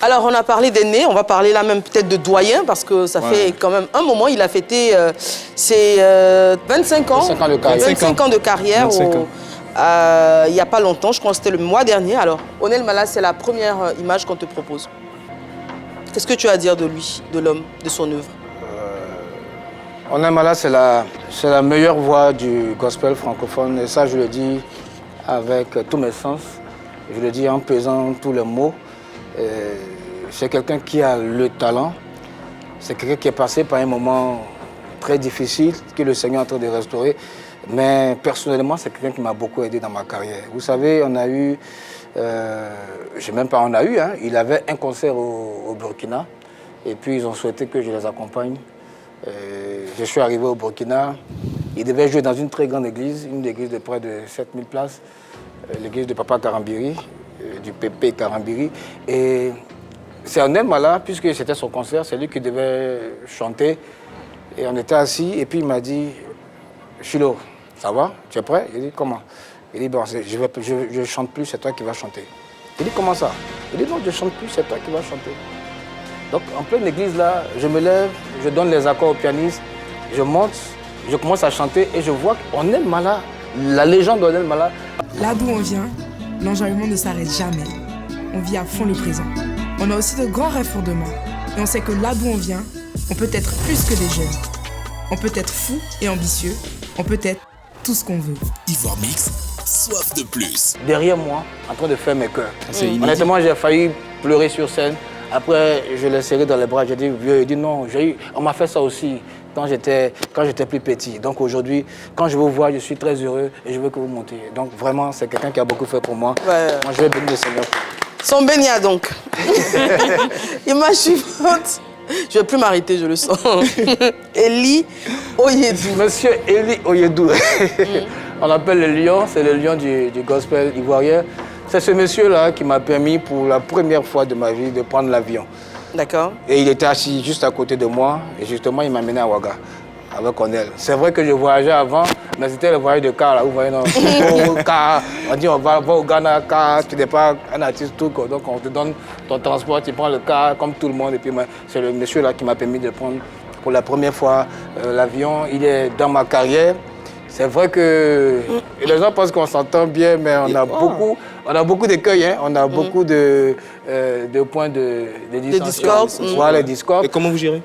Alors, on a parlé d'aîné, on va parler là même peut-être de doyen, parce que ça fait quand même un moment, il a fêté ses 25 ans. 25 ans de carrière. 25 ans de carrière. 25 ans. Il n'y a pas longtemps, je crois que c'était le mois dernier. Alors, Onel Mala, c'est la première image qu'on te propose. Qu'est-ce que tu as à dire de lui, de l'homme, de son œuvre? Onel Mala, c'est la meilleure voix du gospel francophone. Et ça, je le dis avec tous mes sens. Je le dis en pesant tous les mots. C'est quelqu'un qui a le talent. C'est quelqu'un qui est passé par un moment très difficile, que le Seigneur est en train de restaurer. Mais personnellement, c'est quelqu'un qui m'a beaucoup aidé dans ma carrière. Vous savez, on a eu, il avait un concert au Burkina. Et puis, ils ont souhaité que je les accompagne. Je suis arrivé au Burkina. Il devait jouer dans une très grande église, une église de près de 7000 places, l'église de Papa Karambiri, du Pépé Karambiri. Et c'est Onel Mala, puisque c'était son concert, c'est lui qui devait chanter. Et on était assis, et puis il m'a dit, Chilo, ça va? Tu es prêt? Il dit, comment? Il dit, bon, je ne chante plus, c'est toi qui vas chanter. Il dit, comment ça? Il dit, non, je ne chante plus, c'est toi qui vas chanter. Donc, en pleine église, là, je me lève, je donne les accords au pianiste, je monte, je commence à chanter et je vois qu'Onel Mala, la légende d'Onel Mala. Là d'où on vient, l'enjaillement ne s'arrête jamais. On vit à fond le présent. On a aussi de grands rêves pour demain. Et on sait que là d'où on vient, on peut être plus que des jeunes. On peut être fou et ambitieux. On peut être tout ce qu'on veut. Ivoire Mix, soif de plus. Derrière moi, en train de faire mes chœurs. Honnêtement, j'ai failli pleurer sur scène. Après, je l'ai serré dans les bras. J'ai dit, vieux, il dit non, on m'a fait ça aussi quand j'étais plus petit. Donc aujourd'hui, quand je vous vois, je suis très heureux et je veux que vous montiez. Donc vraiment, c'est quelqu'un qui a beaucoup fait pour moi. Ouais. Moi, je vais bénir le Seigneur. Son bénia donc. Image suivante. Je ne vais plus m'arrêter, je le sens. Eli Oyedou. Monsieur Eli Oyedou. On l'appelle le lion, c'est le lion du gospel ivoirien. C'est ce monsieur-là qui m'a permis pour la première fois de ma vie de prendre l'avion. D'accord. Et il était assis juste à côté de moi et justement il m'a mené à Ouaga avec Onel. C'est vrai que je voyageais avant, mais c'était le voyage de car là, vous voyez, non? Car, on dit on va au Ghana, car, tu n'es pas un artiste tout, donc on te donne ton transport, tu prends le car comme tout le monde. Et puis c'est le monsieur-là qui m'a permis de prendre pour la première fois l'avion. Il est dans ma carrière. C'est vrai que les gens pensent qu'on s'entend bien, mais on a beaucoup d'écueils, hein? On a beaucoup de points de dissension. Voilà, les discords. Et comment vous gérez?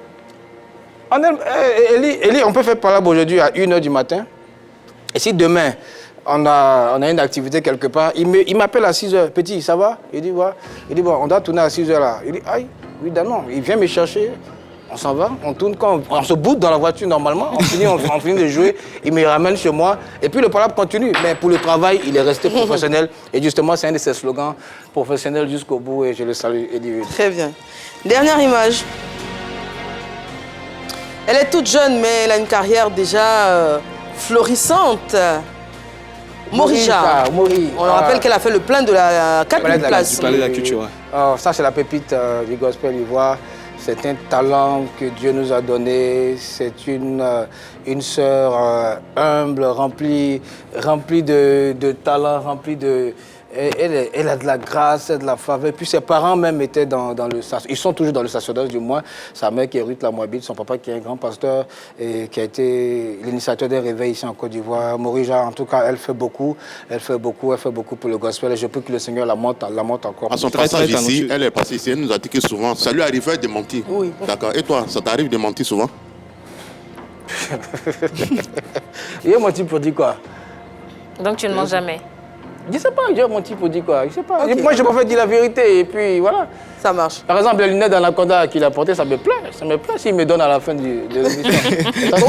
Eli, on peut faire parlable aujourd'hui à 1h du matin. Et si demain, on a une activité quelque part, il m'appelle à 6h. Petit, ça va? Il dit, ouais. Il dit, bon, on doit tourner à 6h là. Il dit, aïe, évidemment. Il vient me chercher. On s'en va, on tourne, quand on se boude dans la voiture normalement, on finit de jouer, il me ramène chez moi, et puis le parlable continue. Mais pour le travail, il est resté professionnel, et justement, c'est un de ses slogans, professionnel jusqu'au bout, et je le salue, Eli. Très bien. Dernière image. Elle est toute jeune, mais elle a une carrière déjà florissante. Morija. On rappelle qu'elle a fait le plein de la 4000 places. Du Palais de la Culture, ouais. Ça, c'est la pépite du gospel ivoire. C'est un talent que Dieu nous a donné. C'est une sœur humble, remplie de talent, remplie de... Elle a de la grâce, elle a de la faveur. Puis ses parents même étaient dans le... Ils sont toujours dans le sacerdoce du moins. Sa mère qui est Ruth Lamoabite, son papa qui est un grand pasteur et qui a été l'initiateur d'un réveil ici en Côte d'Ivoire. Morija, en tout cas, elle fait beaucoup pour le gospel. Et je peux que le Seigneur la monte encore. À son passage ici, elle est passée ici, elle nous a dit que souvent, ça lui arrivait de mentir. Oui. D'accord. Et toi, ça t'arrive de mentir souvent? Il a menti pour dire quoi? Donc tu ne mens jamais? Je ne sais pas, j'ai menti pour dire quoi. Je sais pas. Okay. Moi, je préfère dire la vérité et puis voilà. Ça marche. Par exemple, les lunettes d'Anaconda qu'il a portées, ça me plaît. Ça me plaît s'il me donne à la fin de l'émission.